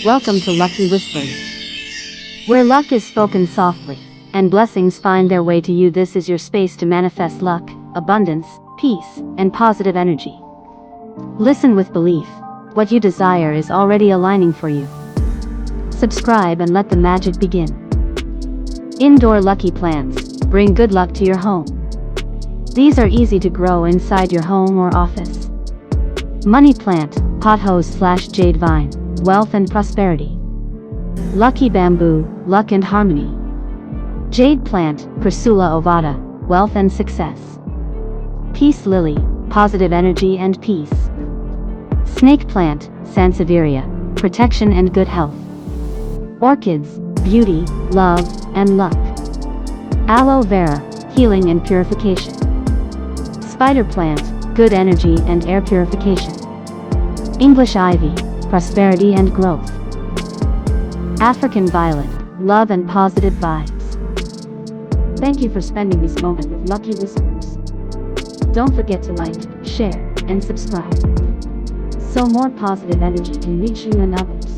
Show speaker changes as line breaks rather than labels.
Welcome to Lucky Whispers, where luck is spoken softly, and blessings find their way to you. This is your space to manifest luck, abundance, peace, and positive energy. Listen with belief. What you desire is already aligning for you. Subscribe and let the magic begin. Indoor Lucky Plants bring good luck to your home. These are easy to grow inside your home or office. Money Plant, pothose/jade vine, wealth and prosperity. Lucky Bamboo, luck and harmony. Jade Plant, Persula ovata, wealth and success. Peace Lily, positive energy and peace. Snake Plant, Sansevieria, protection and good health. Orchids, beauty, love, and luck. Aloe Vera, healing and purification. Spider Plant, good energy and air purification. English Ivy, prosperity and growth. African Violet, love and positive vibes. Thank you for spending this moment with Lucky Whispers. Don't forget to like, share, and subscribe, so more positive energy can reach you and others.